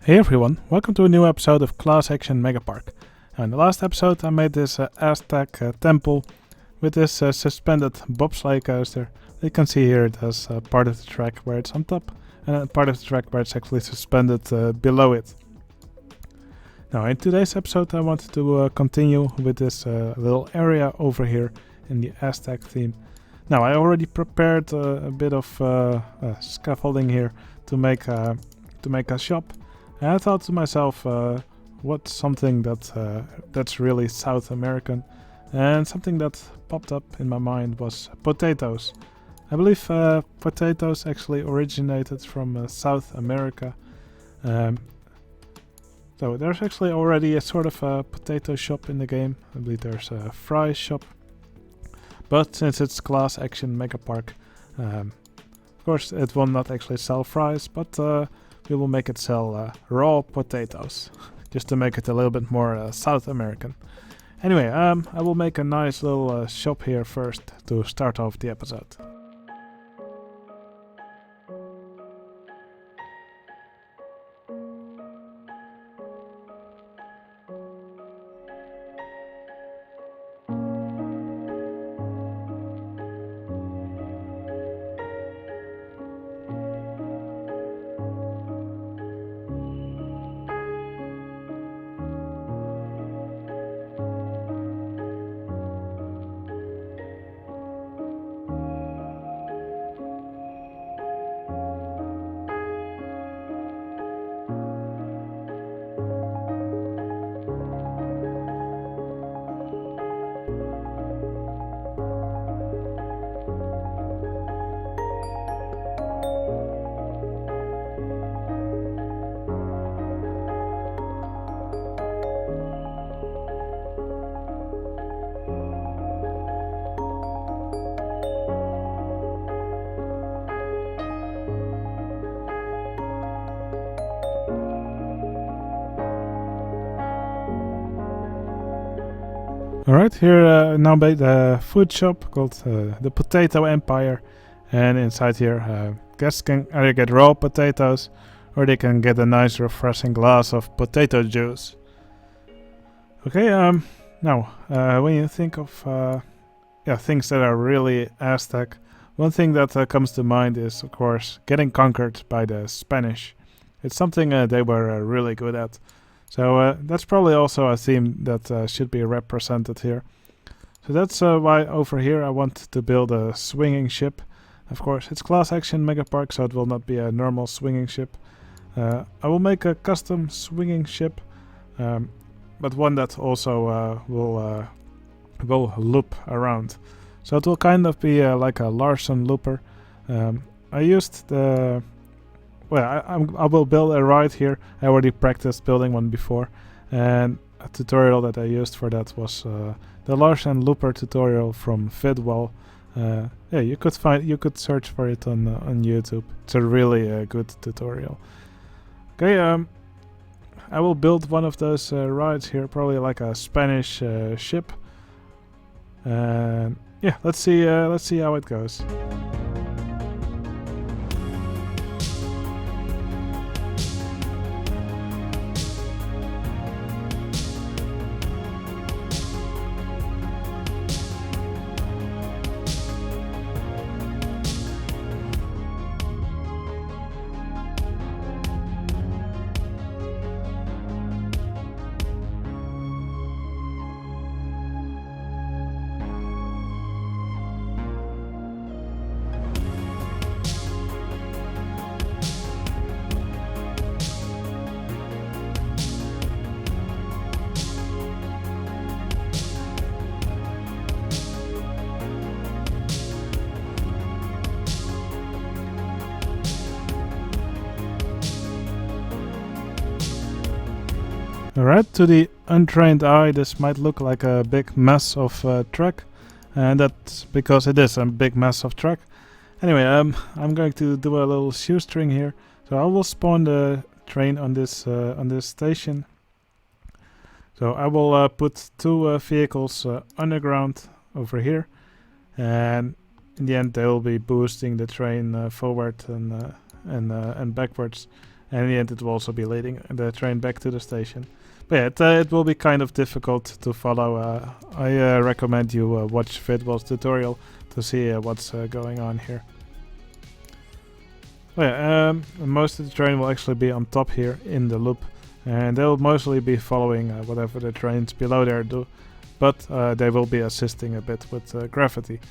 Hey everyone, welcome to a new episode of Class Action Megapark. In the last episode I made this Aztec temple with this suspended bobsleigh coaster. You can see here it has part of the track where it's on top and part of the track where it's actually suspended below it. Now in today's episode I wanted to continue with this little area over here in the Aztec theme. Now I already prepared a bit of scaffolding here to make a shop. And I thought to myself, what's something that's really South American? And something that popped up in my mind was potatoes. I believe potatoes actually originated from South America. So there's actually already a sort of a potato shop in the game. I believe there's a fry shop. But since it's Class Action Megapark, of course it will not actually sell fries, but we will make it sell raw potatoes, just to make it a little bit more South American. Anyway, I will make a nice little shop here first to start off the episode. Alright, here now made a food shop called the Potato Empire, and inside here guests can either get raw potatoes or they can get a nice refreshing glass of potato juice. Okay, now when you think of things that are really Aztec, one thing that comes to mind is of course getting conquered by the Spanish. It's something they were really good at. So that's probably also a theme that should be represented here. So that's why over here I want to build a swinging ship. Of course, it's Class Action Megapark, so it will not be a normal swinging ship. I will make a custom swinging ship, but one that also will loop around. So it will kind of be like a Larsen looper. I used the... Well, I will build a ride here. I already practiced building one before, and a tutorial that I used for that was the Larsen Looper tutorial from Vidwell. Yeah, you could search for it on YouTube. It's a really good tutorial. Okay, I will build one of those rides here, probably like a Spanish ship. And yeah, let's see how it goes. Alright, to the untrained eye this might look like a big mess of track, and that's because it is a big mess of track. Anyway, I'm going to do a little shoestring here, so I will spawn the train on this station. So I will put two vehicles underground over here, and in the end they will be boosting the train forward and backwards. and in the end it will also be leading the train back to the station. But yeah, it will be kind of difficult to follow. I recommend you watch Vidwell's tutorial to see what's going on here. Well, yeah, most of the train will actually be on top here in the loop, and they'll mostly be following whatever the trains below there do, but they will be assisting a bit with gravity.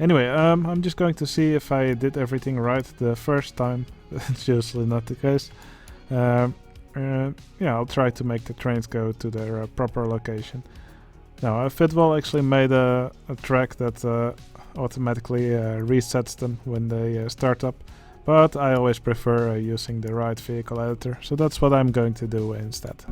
Anyway, I'm just going to see if I did everything right the first time. It's usually not the case. Yeah, I'll try to make the trains go to their proper location. Now, Vidwell actually made a track that automatically resets them when they start up, but I always prefer using the right vehicle editor, so that's what I'm going to do instead.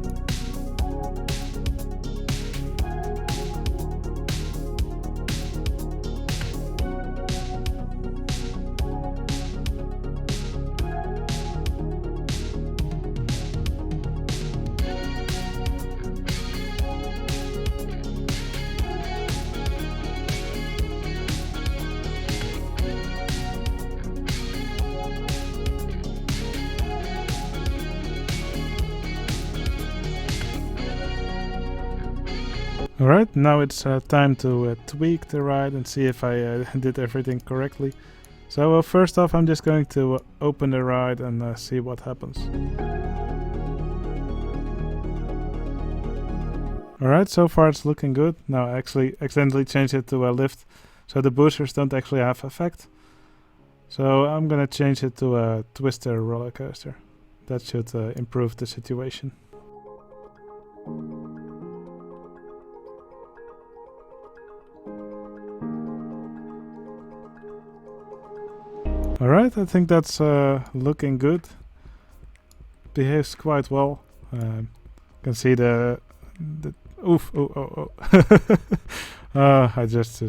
Alright, now it's time to tweak the ride and see if I did everything correctly. So first off, I'm just going to open the ride and see what happens. Alright, so far it's looking good. Now I actually accidentally changed it to a lift, so the boosters don't actually have effect. So I'm gonna change it to a twister roller coaster. That should improve the situation. Alright, I think that's looking good. Behaves quite well. Can see the oof, oh. I just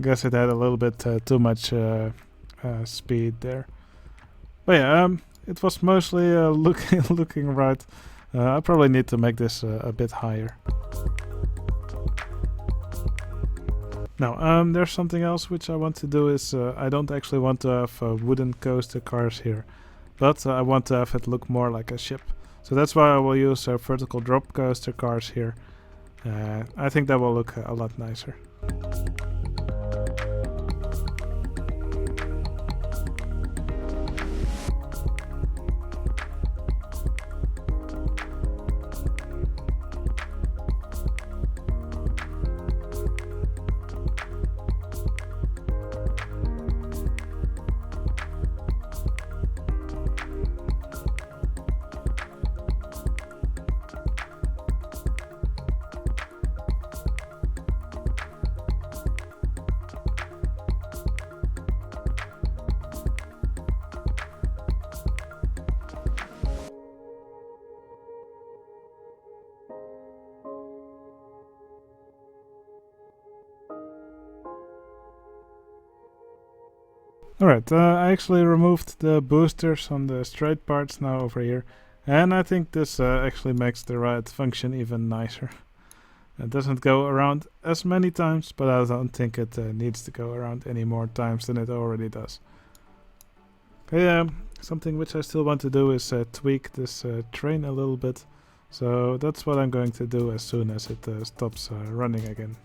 guess it had a little bit too much speed there. But yeah, it was mostly looking right. I probably need to make this a bit higher. Now, there's something else which I want to do is I don't actually want to have wooden coaster cars here, but I want to have it look more like a ship. So that's why I will use vertical drop coaster cars here. I think that will look a lot nicer. Alright, I actually removed the boosters on the straight parts now over here, and I think this actually makes the ride function even nicer. It doesn't go around as many times, but I don't think it needs to go around any more times than it already does. Okay, something which I still want to do is tweak this train a little bit, so that's what I'm going to do as soon as it stops running again.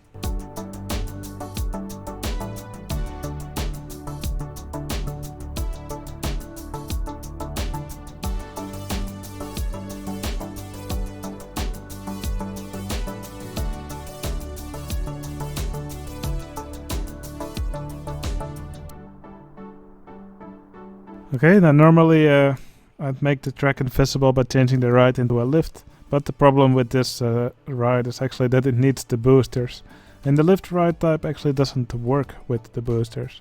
Okay, now normally I'd make the track invisible by changing the ride into a lift, but the problem with this ride is actually that it needs the boosters, and the lift ride type actually doesn't work with the boosters.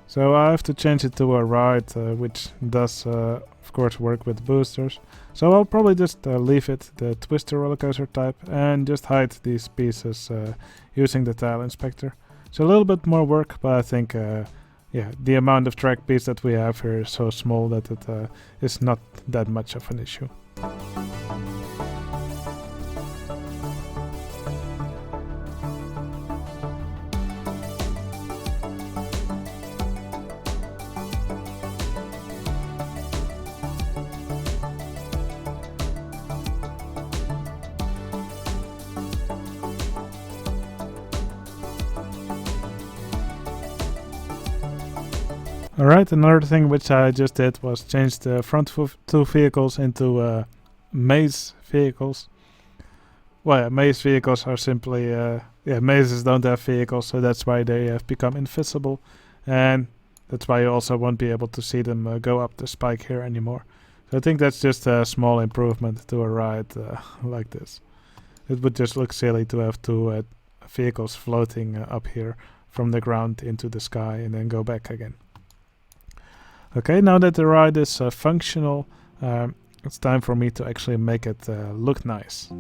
So I have to change it to a ride which does of course work with boosters. So I'll probably just leave it the twister roller coaster type and just hide these pieces using the tile inspector. So a little bit more work, but I think yeah, the amount of track piece that we have here is so small that it is not that much of an issue. Alright, another thing which I just did was change the front two vehicles into maze vehicles. Well, yeah, maze vehicles are simply, mazes don't have vehicles, so that's why they have become invisible. And that's why you also won't be able to see them go up the spike here anymore. So I think that's just a small improvement to a ride like this. It would just look silly to have two vehicles floating up here from the ground into the sky and then go back again. Okay, now that the ride is functional, it's time for me to actually make it look nice.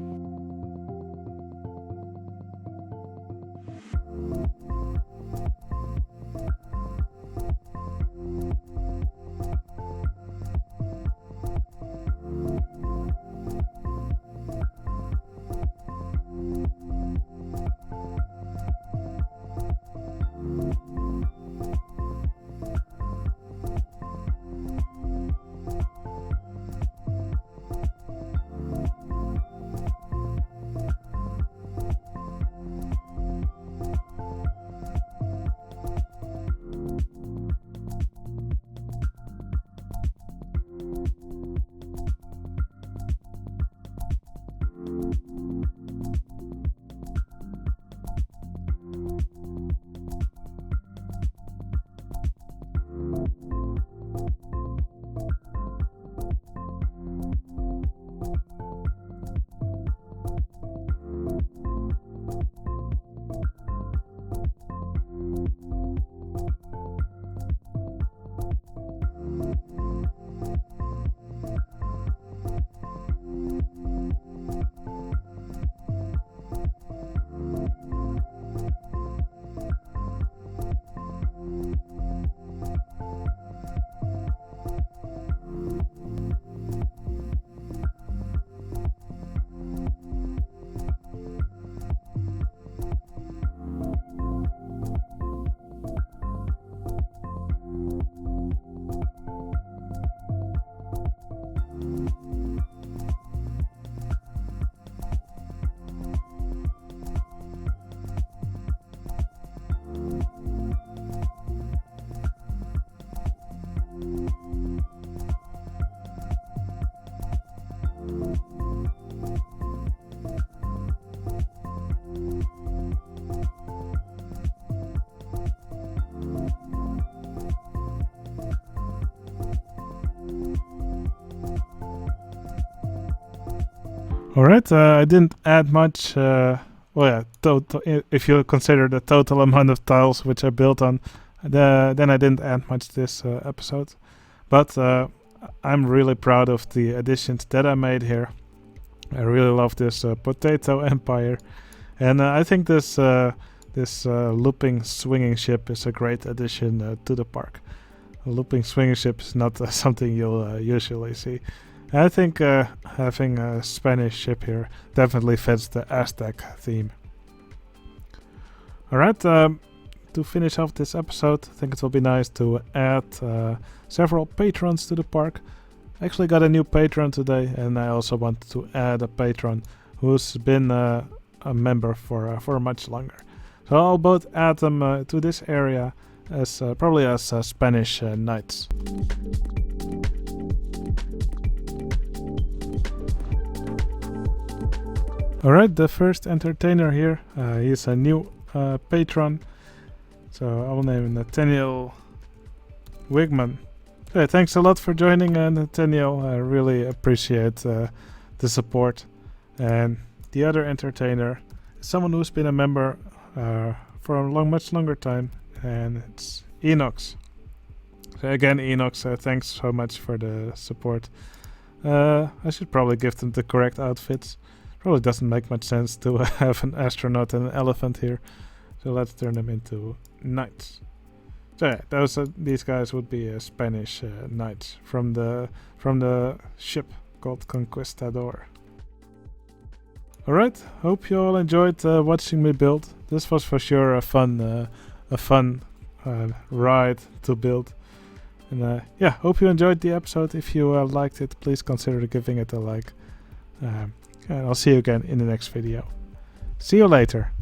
Alright, I didn't add much, if you consider the total amount of tiles which I built on, then I didn't add much this episode. But I'm really proud of the additions that I made here. I really love this potato empire. And I think this looping swinging ship is a great addition to the park. A looping swinging ship is not something you'll usually see. I think having a Spanish ship here definitely fits the Aztec theme. Alright, to finish off this episode, I think it will be nice to add several patrons to the park. I actually got a new patron today, and I also wanted to add a patron who's been a member for much longer. So I'll both add them to this area as probably as Spanish knights. Alright, the first entertainer here, he's a new patron, so I will name him Nathaniel Wigman. Okay, thanks a lot for joining, Nathaniel. I really appreciate the support. And the other entertainer is someone who's been a member for a much longer time, and it's Enox. So again, Enox, thanks so much for the support. I should probably give them the correct outfits. Probably doesn't make much sense to have an astronaut and an elephant here, so let's turn them into knights. So yeah, these guys would be Spanish knights from the ship called Conquistador. Alright, hope you all enjoyed watching me build. This was for sure a fun ride to build. And yeah, hope you enjoyed the episode. If you liked it, please consider giving it a like. And I'll see you again in the next video. See you later.